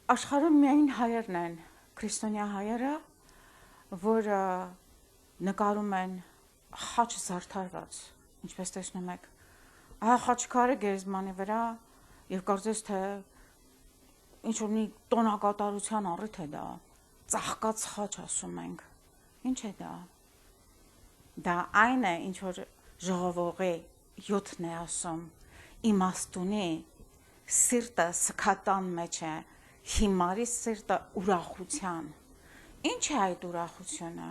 Աշխարհում միայն հայերն են, քրիստոնյա հայերը, որ նկարում են խաչ զարդարված, ինչպես տեսնում եք, խաչքարը գերեզմանի վրա եւ կարծես թե ինչ որ մի տոնակատարության առիթ է դա, ծաղկած խաչ ասում ենք, ինչ է դա։ Դա այն է, ինչ որ ժողովողի յոթն է ասում, իմաստունի սիրտը սքատան մեջ է, հիմարի սիրտը ուրախության։ Ինչ է այդ ուրախությունը։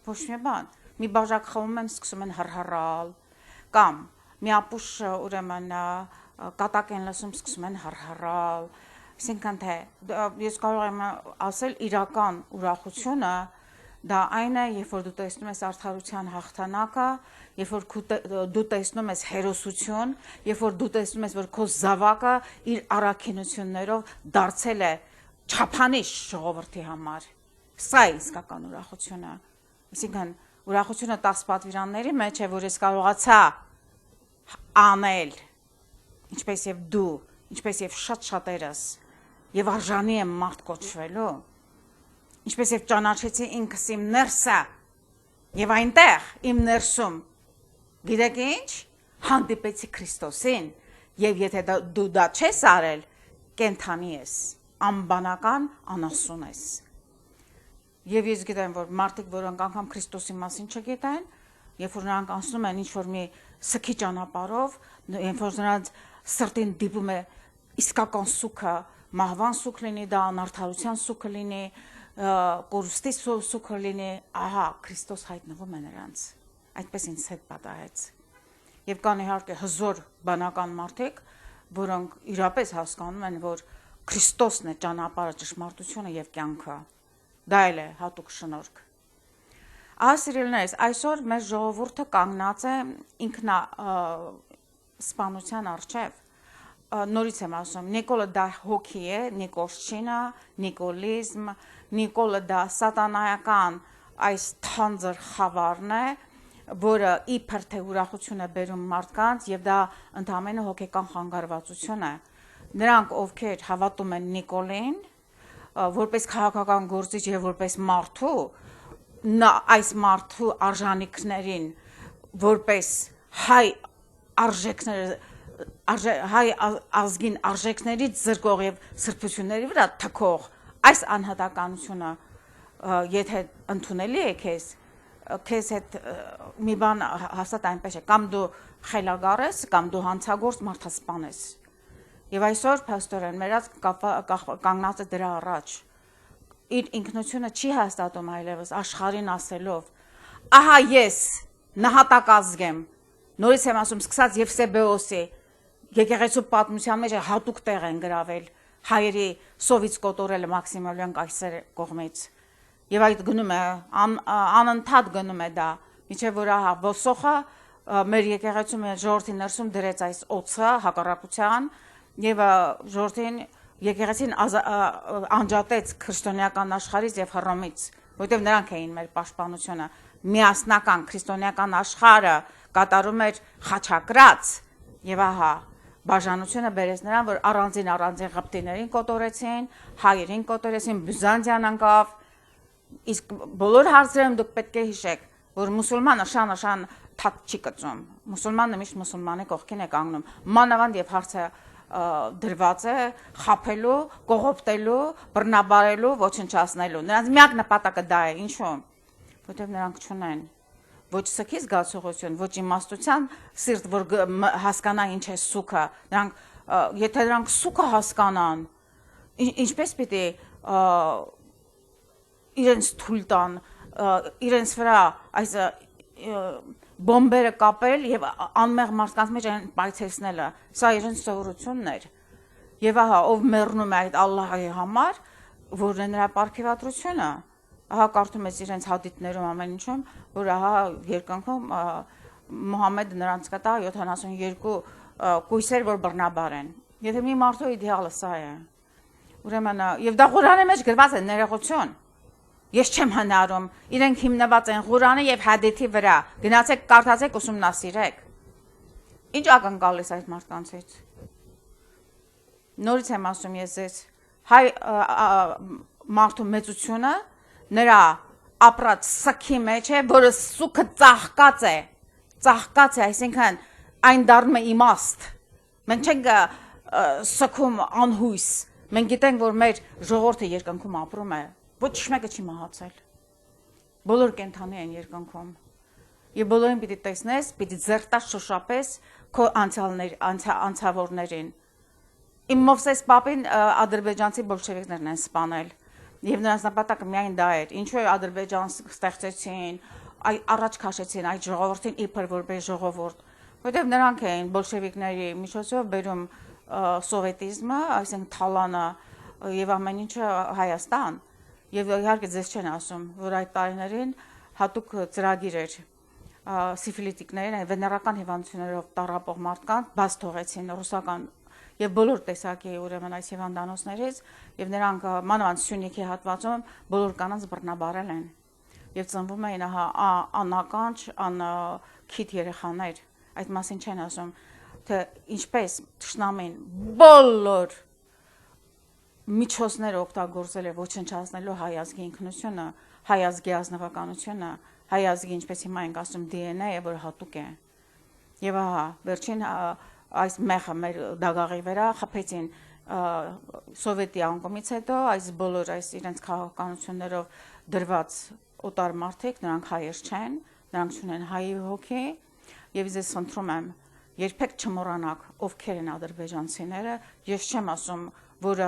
Ոչ մի բան։ Մի բաժակ խմում են, սկսում են հռհռալ, կամ մի ապուշ ուրեմն կատակ են լսում, սկսում են հռհռալ։ Այսինքն թե ես կարող եմ ասել իրական ուրախությունը դա այն է, երբ որ դու տեսնում ես արդարության հաղթանակը, երբ որ դու տեսնում ես հերոսություն, երբ որ դու տեսնում ես, որ քո զավակը իր առաքինություններով դարձել է չափանիշ ժողովրդի համար։ Սա է իսկական ուրախությունը։ Այսինքն ուրախությունը 10 պատվիրանների մեջ է, որ ես կարողացա անել, ինչպես եւ դու, ինչպես եւ շատ-շատերս, եւ արժանի եմ մարդ կոչվելու, ինչպես եւ ճանաչեցի ինքս իմ ներսը, եւ այնտեղ իմ ներսում, գիտեք ինչ, հանդիպեցի Քրիստոսին, եւ եթե դու դա չես արել, կենթանի ես, անբանական անասուն ես։ Եվ ես գիտեմ, որ մարդիկ, որոնք անգամ Քրիստոսի մասին չգիտեն, երբ որ նրանք անցնում են ինչ-որ մի սքի ճանապարհով, երբ որ նրանց սրտին դիպում է իսկական սուքը, մահվան սուք լինի, դա անարդարության սուքը լինի, կորուստի սուքը լինի, ահա Քրիստոս հայտնվում է նրանց։ Այդպես ինձ հետ պատահեց։ Եվ կան իհարկե հզոր բանական մարդիկ, որոնք իրապես հասկանում են, որ Քրիստոսն է ճանապարհը, ճշմարտությունը եւ կյանքը։ Դա էլ է հատուկ շնորհք։ Սիրելիներս, այսօր մեր ժողովուրդը կանգնած է ինքնա սպանության առջև։ Նորից եմ ասում, Նիկոլը դա հոգի է, նիկոլշինա, նիկոլիզմ, Նիկոլը դա սատանայական այս թանձր խավարն է, որը իբր թե ուրախություն է բերում մարդկանց եւ դա ընդհանրապես հոգեկան խանգարվածություն է։ Նրանք, ովքեր հավատում են Նիկոլին, որպես քաղաքական գործիչ եւ որպես մարդու, այս մարդու արժանինքներին, որպես հայ արժեքներ, հայ ազգին արժեքներից զրկող եւ սրբությունների վրա թքող այս անհատականությունը, եթե ընդունելի է քեզ հետ մի բան հաստատ այնպես է, կամ դու խելագար ես, կամ դու հանցագործ մարդասպան ես։ Եվ այսօր փաստորեն մերած կանգնած է դրա առաջ։ Իր ինքնությունը չի հաստատում այլևս աշխարհին ասելով. ահա ես նահատակազգ եմ։ Նորից եմ ասում, սկսած Եվսեբեոսի եկեղեցու պատմության մեջ հատուկ տեղ են գրավել հայերի սովից կոտորել Մաքսիմիլիան կայսեր կողմից։ Եվ այդ գնում է, անընդհատ գնում է դա, մինչև որ ահա ոսոխը մեր եկեղեցու մեր ժողովրդի ներսում դրեց այս օծը հակառակության եւ ժողովրդին եկեղեցին անջատեց քրիստոնեական աշխարհից եւ Հռոմից, որտեղ նրանք էին մեր պաշտպանությունը։ Միասնական քրիստոնեական աշխարհը կատարում էր խաչակրաց եւ ահա բաժանությունը բերեց նրան, որ առանձին ղպտիներին կոտորեցին, հայերին կոտորեցին, Բյուզանդիան անկավ։ Իսկ բոլոր հարցերում դուք պետք է հիշեք, որ մուսուլմանը շան թաթ չի կծում։ Մուսուլմանը միշտ մուսուլմանի կողքին է կանգնում։ Մանավանդ եւ հարցը դրված է խափելու, կողոպտելու, բռնաբարելու, ոչնչացնելու։ Նրանց միակ նպատակը դա է, ինչու՞։ Որտեղ նրանք չունեն ոչ սքի զգացողություն, ոչ իմաստության սիրտ, որ հասկանա ինչ է սուքը։ Նրանք, եթե նրանք սուքը հասկանան, ինչպես պիտի իրենց թույլ տան, իրենց վրա այս բոմբերը կապել եւ անմեղ մարդկանց մեջ այն պայթեցնելը, սա իրենց սովորությունն էր։ Եվ ահա ով մեռնում է այդ Ալլահի համար, որն է նրա պարգևատրությունը, ահա կարդում ես իրենց հադիթներում ամեն ինչում, որ ահա երկնքում Մուհամեդը նրանց կտա 72 կույսեր, որ բռնաբար են։ Եթե մի մարդու իդեալը սա է։ Ուրեմն եւ դա Ղուրանի մեջ գրված է ներողություն։ Ես չեմ հնարում, իրենք հիմնված են Ղուրանի եւ հադիթի վրա։ Գնացեք, կարդացեք, ուսումնասիրեք։ Ինչ ակնկալես այդ մարդկանցից։ Նորից եմ ասում ես ձեզ, հայ մարդու մեծությունը նրա ապրած սքի մեջ է, որը սուքը ծաղկած է, այսինքն այն դառնում է իմաստ։ Մենք չենք սքում անհույս, մենք գիտենք, որ մեր ժողովուրդը երկնքում ապրում է, ոչ մեկը չի մահացել, բոլոր կենդանի են երկնքում, եւ բոլորին պիտի տեսնես, պիտի ձեռտաշ շոշափես քո անցավորներին։ Իմ Մովսես Պապին ադրբեջանցի բոլշևիկներն են սպանել, եւ նրանց նպատակը միայն դա էր, ինչու Ադրբեջան ստեղծեցին, առաջ քաշեցին այդ ժողովրդին իբր որպես ժողովուրդ, որտեղ նրանք էին բոլշևիկների միջոցով բերում սովետիզմը, այսինքն թալանը եւ ամեն ինչը Հայաստան, եւ իհարկե ձեզ չեն ասում, որ այդ տարիներին հատուկ ծրագիր էր սիֆիլիտիկներին, վեներական հիվանդություններով տառապող մարդկանց բաց թողեցին ռուսական եւ բոլոր տեսակի ուրեմն այս հիվանդանոցներից եւ նրանք մանավանդ Սյունիքի հատվածում բոլոր կանանց բռնաբարել են եւ ծնվում էին անականջ, անքիթ երեխաներ, այդ մասին չեն ասում, թե ինչպես թշնամին բոլոր միջոցները օգտագործել է ոչնչացնելու հայ ազգի ինքնությունը, հայ ազգի ազնվականությունը, հայ ազգի ինչպես հիմա ենք ասում DNA-ը, որ հատուկ է եւ վերջին այս մեխը մեր դագաղի վրա խփեցին սովետի անկումից հետո այս բոլոր այս իրենց քաղաքականություններով դրված օտար մարդիկ, նրանք հայեր չեն, նրանք չունեն հայի հոգի եւ ես խնդրում եմ երբեք չմոռանաք ովքեր են ադրբեջանցիները, ես չեմ ասում, որ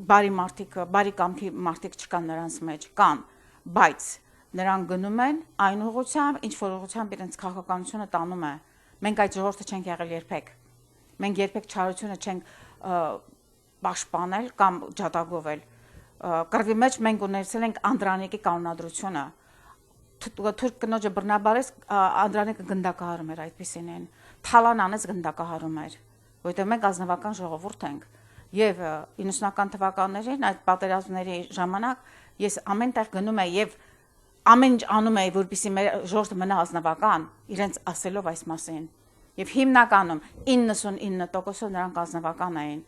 բարի մարդիկ, բարի կամքի մարդիկ չկան նրանց մեջ, կան, բայց նրանք գնում են այն ուղղությամբ, ինչ որ ուղղությամբ իրենց քաղաքականությունը տանում է։ Մենք այդ ժողովուրդը չենք եղել երբեք։ Մենք երբեք չարությունը չենք պաշտպանել կամ ջատագովել։ Կռվի մեջ մենք ունեցել ենք Անդրանիկի կանոնադրությունը։ Թուրք կնոջը բռնաբարեց, Անդրանիկը գնդակահարում էր այդպիսին են։ Թալան անեց գնդակահարում էր, որովհետև մենք ազնվական ժողովուրդ ենք։ Եվ 90-ական թվականներին այդ պատերազմների ժամանակ ես ամեն տեղ գնում եմ եւ ամեն ինչ անում էի, որպեսզի մեր ժողովուրդը մնա ազնվական, իրենց ասելով այս մասին։ Եվ հիմնականում 99% նրանք ազնվական էին,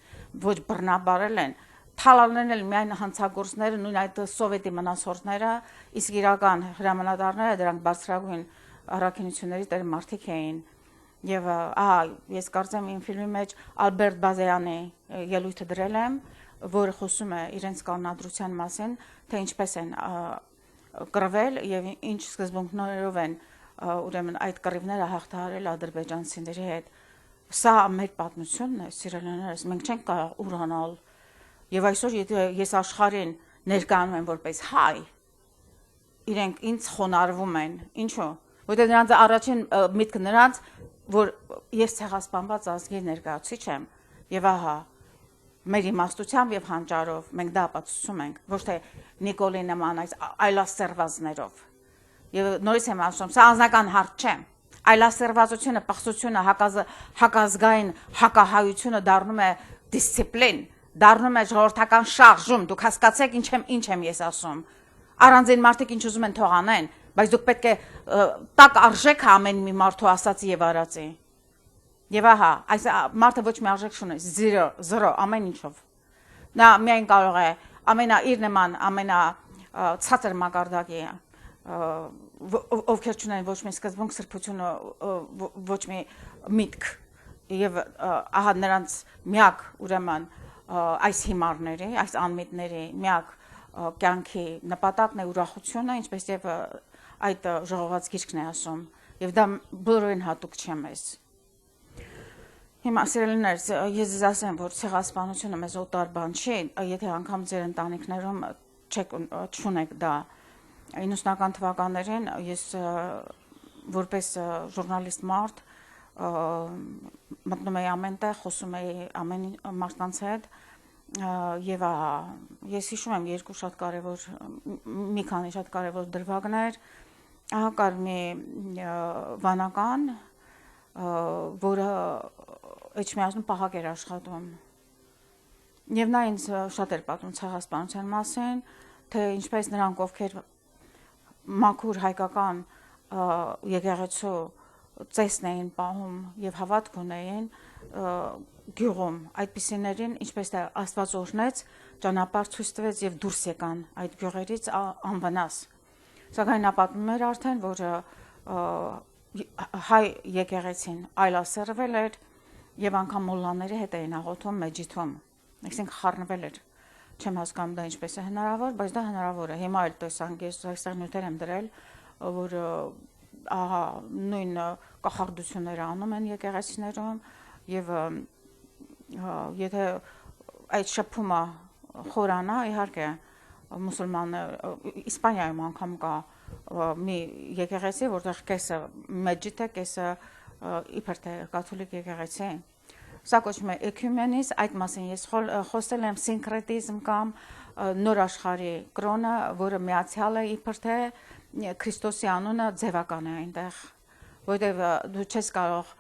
ոչ բռնաբարել են, թալալներն էլ միայն հանցագործները, նույն այդ սովետի մնացորդները, իսկ իրական հրամանատարները դրանք բարձրագույն առաքինությունների տեր մարդիկ էին։ Եվ ես կարծեմ իմ ֆիլմի մեջ Ալբերտ Բազեյանի ելույթը դրել եմ, որը խոսում է իրենց կանոնադրության մասին, թե ինչպես են կռվել եւ ինչ սկզբունքներով են ուրեմն այդ կռիվները հաղթահարել ադրբեջանցիների հետ։ Սա մեր պատմությունն է, սիրելիներս, մենք չենք կարող ուրանալ։ Եվ այսօր եթե ես աշխարհին ներկայանում եմ որպես հայ, իրենք ինձ խոնարհվում են, ինչու՞։ Որտեղ նրանց առաջին միտքը նրանց, որ ես ցեղասպանված ազգի ներկայացուցիչ եմ, եւ մեր իմաստությամբ եւ հանճարով մենք դա ապացուցում ենք, ոչ թե Նիկոլի նման այս այլասերվածներով։ Եվ նորից եմ ասում, սա անձնական հարց չէ։ Այլասերվածությունը, պղծությունը, հակազգային հակահայությունը դառնում է դիսցիպլին, դառնում է ժողովրդական շարժում։ Դուք հասկացեք ինչ եմ ես ասում։ Առանձին մարդիկ ինչ ուզում են թող անեն, բայց դուք պետք է տակ արժեք ամեն մի մարդու ասածի եւ արածի։ Եվ այս մարդը ոչ մի արժեք չունի, զրո, ամեն ինչով։ Նա միայն կարող է իր նման ցածր մակարդակի ովքեր չունեն ոչ մի սկզբունք, սրբությունը, ոչ մի միտք եւ նրանց միակ ուրեմն այս հիմարների, այս անմիտների միակ կյանքի նպատակն է ուրախությունը, ինչպես եւ այդ ժողոված գիրքն է ասում, եւ դա բոլորին հատուկ չէ մեզ։ Հիմա սիրելիներս, ես ձեզ ասեմ, որ ցեղասպանությունը մեզ օտար բան չի, եթե անգամ ձեր ընտանիքներում չունեք դա։ 90-ական թվականներին ես որպես ժուրնալիստ մարդ մտնում էի ամենտեղ, խոսում էի ամեն մարդկանց հետ եւ ես հիշում եմ մի քանի շատ կարևոր դրվագներ, կար մի վանական, որը Էջմիածնում պահակ էր աշխատում։ Եվ նա ինձ շատ էր պատմում ցեղասպանության մասին, թե ինչպես նրանք ովքեր մաքուր հայկական եկեղեցու ծեսն էին պահում եւ հավատք ունեին, գյուղում այդպիսիներին ինչպես թե Աստված օրհնեց, ճանապարհ ցույց տվեց եւ դուրս եկան այդ գյուղերից անվնաս։ Սակայն նա պատմում էր արդեն, որ հայ եկեղեցին այլասերվել էր եւ անգամ մոլլաների հետ էին աղոթում մեջիթում, այսինքն խառնվել էր։ Չեմ հասկանում դա ինչպես է հնարավոր, բայց դա հնարավոր է։ Հիմա էլ տեսանք, ես այստեղ նյութեր եմ դրել, որ ահա նույն կախարդությունները անում են եկեղեցիներում եւ եթե այդ շփումը խորանա, իհարկե մուսուլմաններ Իսպանիայում անգամ կա մի եկեղեցի, որտեղ կեսը մեջիթ է, կեսը իբր թե կաթոլիկ եկեղեցի։ Սա կոչվում է էկումենիզմ, այդ մասին ես խոսել եմ սինկրետիզմ կամ նոր աշխարհի կրոնը, որը միացյալ է իբր թե Քրիստոսի անունը ձևական է այնտեղ, որտեղ դու չես կարող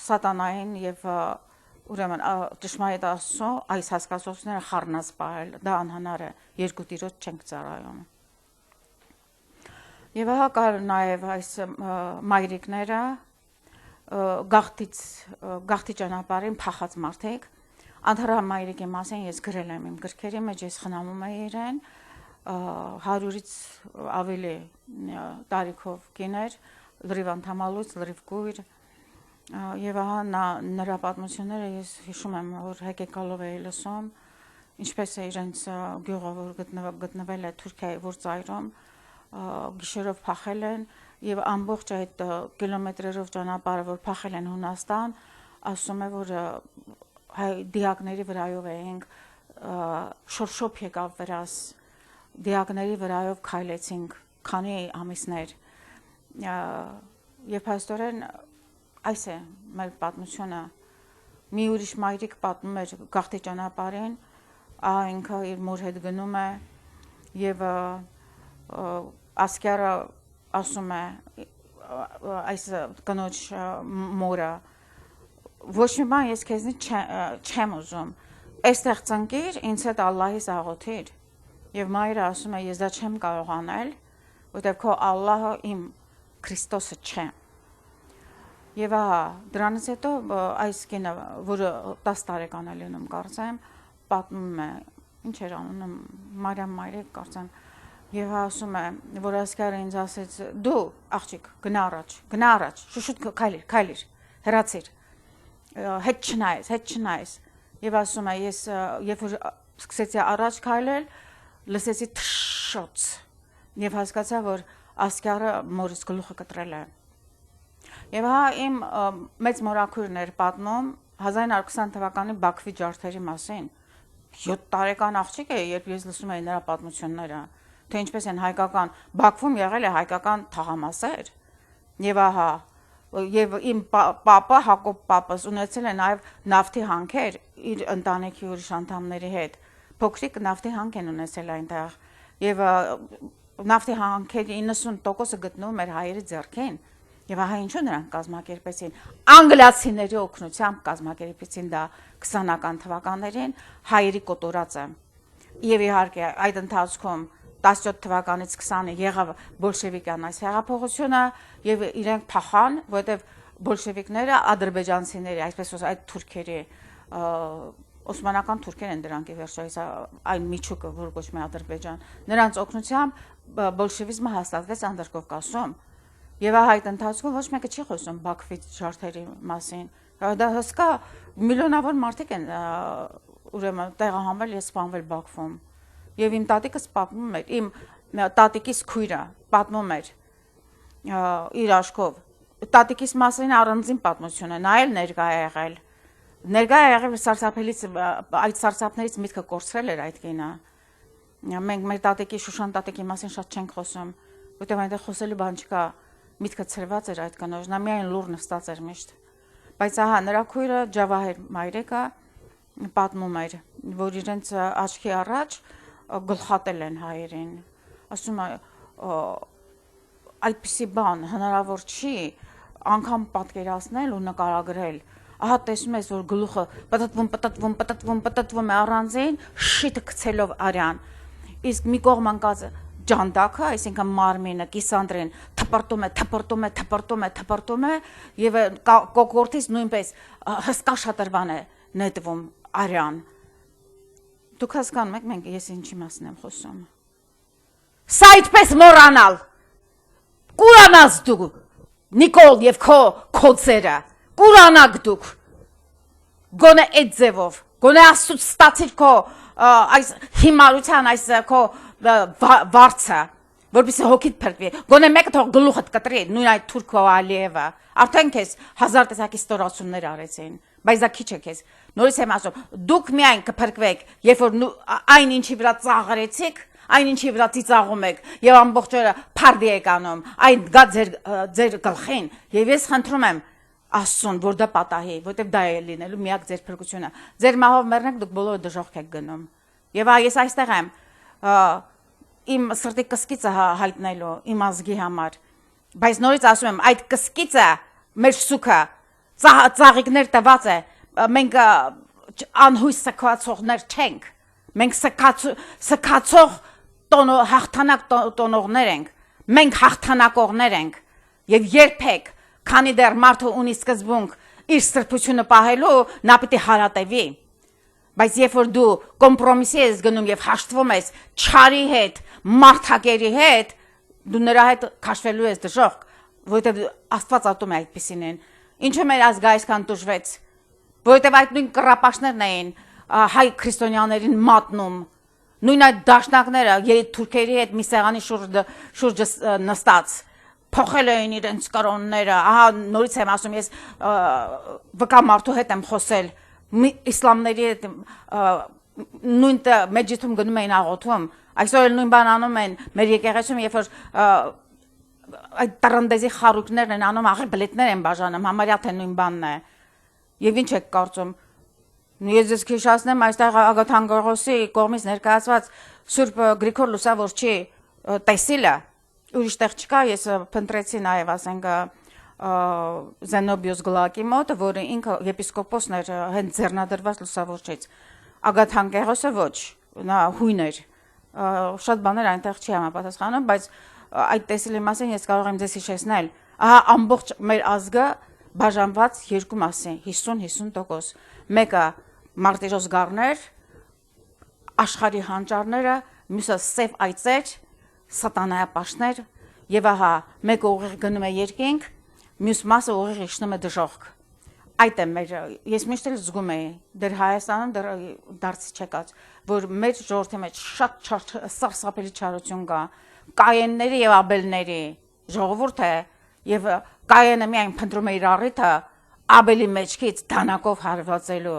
սատանային եւ ուրեմն ճշմարիտ Աստծո այս հասկացությունները խառնած պահել, դա անհնար է, երկու տիրոջ չենք ծառայում։ Եվ ահա կար նաեւ այս մայրիկները գաղթի ճանապարհին փախած մարդիկ, Անդրամ մայրիկի մասին ես գրել եմ իմ գրքերի մեջ, ես խնամում եմ իրեն, 100-ից ավելի տարիքով կիներ, լրիվ անդամալուց, լրիվ կույր, եւ ահա նրա պատմությունները ես հիշում եմ, որ հեկեկալով էի լսում, ինչպես է իրենց գյուղը, որ գտնվել է Թուրքիայի ворծայրում, գիշերով փախել են եւ ամբողջ այդ կիլոմետրերով ճանապարհը, որ փախել են Հունաստան, ասում է, որ հայ դիակների վրայով էինք, շորշոփ եկավ վրաս, դիակների վրայով քայլեցինք, քանի ամիսներ, եւ փաստորեն այս է մեր պատմությունը։ Մի ուրիշ մայրիկ պատմում էր գաղթի ճանապարհին, ինքը իր մոր հետ գնում է եւ ասկյարը ասում է այս կնոջ մորը, ոչ մի բան ես քեզնից չեմ ուզում, այստեղ ծնկիր, ինձ հետ Ալլահիս աղոթիր, եւ մայրը ասում է ես դա չեմ կարող անել, որտեղ քո Ալլահը իմ Քրիստոսը չէ։ Եվ ահա դրանից հետո այս կինը, որը 10 տարեկան է լինում, կարծեմ, պատմում է, ինչ էր անում, Մարիամ մայրիկ կարծեմ, եւ ասում է, որ ասկարը ինձ ասեց, դու աղջիկ, գնա առաջ, շուշուտ քայլիր, հեռացիր, հետ չնայես, եւ ասում է, ես երբ որ սկսեցի առաջ քայլել, լսեցի թշշոց, եւ հասկացա, որ ասկարը մորս գլուխը կտրել է։ Եվ հա իմ մեծ մորաքույրն էր պատմում 1920 թվականի Բաքվի ջարդերի մասին։ 7 տարեկան աղջիկ է, երբ ես լսում էի նրա պատմությունները, թե ինչպես են հայկական Բաքվում եղել է հայկական թաղամասեր։ Եվ ահա եւ իմ պապա Հակոբ պապս ունեցել է նաեւ նավթի հանքեր իր ընտանիքի ուրիշ անդամների հետ։ Փոքրիկ նավթի հանք են ունեցել այնտեղ։ Եվ նավթի հանքերի 90%-ը գտնվում էր հայերի ձեռքին։ Եվ ահա ինչու նրանք կազմակերպեցին, անգլիացիների օգնությամբ կազմակերպեցին դա 20-ական թվականներին հայերի կոտորածը։ Եվ իհարկե այդ ընթացքում 17 թվականից 20-ը եղավ բոլշևիկյան այս հեղափոխությունը եւ իրենք փախան, որովհետեւ բոլշևիկները ադրբեջանցիների, այսպես ասած այդ թուրքերի օսմանական թուրքեր են դրանք ի վերջո այն միջուկը, որ կոչվում է Ադրբեջան, նրանց օգնությամբ բոլշևիզմը հաստատվեց Անդրկովկասում։ Եվ այդ ընթացքում ոչ մեկը չի խոսում Բաքվի ջարդերի մասին։ Դա հսկա միլիոնավոր մարդիկ են ուրեմն տեղահանվել եւ սպանվել Բաքվում։ Եվ իմ տատիկս պատմում էր, իմ տատիկիս քույրը պատմում էր իր աշխով։ Տատիկիս մասին առանձին պատմություն է, նա էլ ներկա է եղել։ Ներկա է եղել սարսափելից, այդ սարսափներից միտքը կորցրել էր այդ կինը։ Մենք մեր տատիկի Շուշան տատիկի մասին շատ չենք խոսում, որտեղ այնտեղ խոսելու բան չկա։ Միտքը ցրված էր այդ կնոջ, նա միայն լուր նստած էր միշտ։ Բայց ահա նրա քույրը Ջավահեր մայրիկը պատմում էր, որ իրենց աչքի առաջ գլխատել են հայերին։ Ասում է այդպիսի բան հնարավոր չի անգամ պատկերացնել ու նկարագրել։ Ահա տեսնում ես, որ գլուխը պտտվում է առանձին, շիտը գցելով արյան։ Իսկ մի կողմ անկած ջանդակը, այսինքն մարմինը, կիսանդրին թպրտում է եւ կոկորտից նույնպես հսկա շատրվան է նետվում արյան։ Դուք հասկանում եք մենք ես ինչի մասն եմ խոսում։ Սա այդպես մոռանալ։ Կուրանաս դու Նիկոլ եւ քո ծերը։ Կուրանաք դուք։ Գոնե այդ ձևով, գոնե աստուց ստացիր քո այս հիմարության այս քո վարձը, որպեսզի հոգիդ փրկվի։ Գոնե մեկը թող գլուխդ կտրի, նույն այդ Թուրքո Ալիևը։ Արդեն քեզ 1000 տեսակի ստորացումներ արեցին, բայց դա քիչ է քեզ։ Նորից եմ ասում, դուք միայն կփրկվեք, երբ որ այն ինչի վրա ծաղրեցիք, այն ինչի վրա ծիծաղում եք եւ ամբողջ օրը փարդի եք անում, այն գա ձեր գլխին, եւ ես խնդրում եմ Աստծուն, որ դա պատահի, որտեվ դա է լինելու միակ ձեր փրկությունը։ Ձեր մահով մեռնեք, դուք բոլորը դժոխք եք գնում։ Եվ ես այստեղ եմ իմ սրտի կսկիծը հայտնելու իմ ազգի համար։ Բայց նորից ասում եմ, այդ կսկիծը մեր սուքը ծաղիկներ տված է։ Մենք անհույս սքացողներ չենք։ Մենք սքացող հաղթանակ տոնողներ ենք։ Մենք հաղթանակողներ ենք։ Եվ երբեք քանի դեռ մարդը ունի սկզբունք իր սրբությունը պահելու, նա պիտի հարատևի։ Բայց երբ որ դու կոմպրոմիսի ես գնում եւ հաշտվում ես չարի հետ, մարդակերի հետ, դու նրա հետ քաշվելու ես դժոխք, որովհետեւ Աստված ատում է այդպեսին։ Ինչու մեր ազգը այսքան տուժվեց, որովհետեւ այդ նույն կռապաշտներն էին հայ քրիստոնյաներին մատնում, նույն այդ դաշնակները թուրքերի հետ մի սեղանի շուրջը նստած փոխել էին իրենց կրոնները, ահա նորից եմ ասում, ես վկա մարդու հետ եմ խոսել, իսլամների հետ նույն մեջիթում գնում էին աղոթում, այսօր էլ նույն բան անում են մեր եկեղեցում, երբ որ այդ տրնդեզի խարույկներն են անում, աղի բլետներ են բաժանում, համարյա թե նույն բանն է, եւ ինչ եք կարծում, ես ձեզ քիշացնեմ, այստեղ Ագաթան Գորգոսի կողմից ներկայացված Սուրբ Գրիգոր Լուսավորչի տեսիլը, ուրիշ տեղ չկա, ես փնտրեցի նաև ասենք Զենոբիոս Գլակի մոտ, որը ինքը եպիսկոպոսն էր հենց ձեռնադրված լուսավորչից։ Ագաթան Գեղոսը ոչ, նա հույն էր։ Շատ բաներ այնտեղ չի համապատասխանում, բայց այդ տեսիլի մասին ես կարող եմ ձեզ հիշեցնել։ Ահա ամբողջ մեր ազգը բաժանված երկու մասի, 50-50%։ Մեկը մարտիրոս գառներ, աշխարհի հանճարները, մյուսը սև այծեր, սատանայապաշտներ եւ ահա մեկը ուղիղ գնում է երկինք, մյուս մասը ուղիղ իջնում է դժոխք։ Այդ է մեր ես միշտ էլ զգում եի դեռ Հայաստանում դեռ դարձի չեկած, որ մեր ժողովրդի մեջ շատ սարսափելի չարություն կա, Կայանների եւ Աբելների ժողովուրդ է եւ Կայանը միայն փնտրում է իր առիթը Աբելի մեջքից դանակով հարվածելու։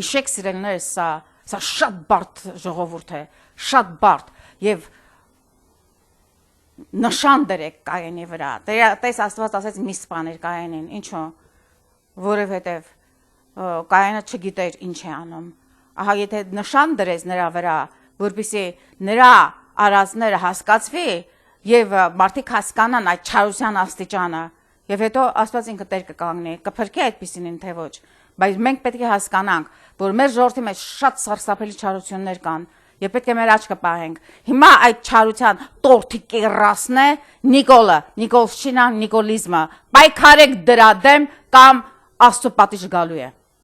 Հիշեք սիրելիներս, սա շատ բարդ ժողովուրդ է, շատ բարդ եւ նշան դրեք Կայանի վրա։ Տես Աստված ասեց մի սպաներ Կայանին, ինչու՞։ Որովհետև Կայանը չգիտեր ինչ է անում։ Ահա եթե նշան դրես նրա վրա, որպեսզի նրա արածները հասկացվի եւ մարդիկ հասկանան այդ չարության աստիճանը, եւ հետո Աստված ինքը տեր կկանգնի, կփրկի այդպիսին թե ոչ։ Բայց մենք պետք է հասկանանք, որ մեր ժողովրդի մեջ շատ սարսափելի չարություններ կան։ Եվ պետք է մեր աչքը պահենք։ Հիմա այդ չարության տորթի կերասն է Նիկոլշինան, նիկոլիզմը։ Պայքարեք դրա դեմ կամ Աստծո պատիժ գալու է։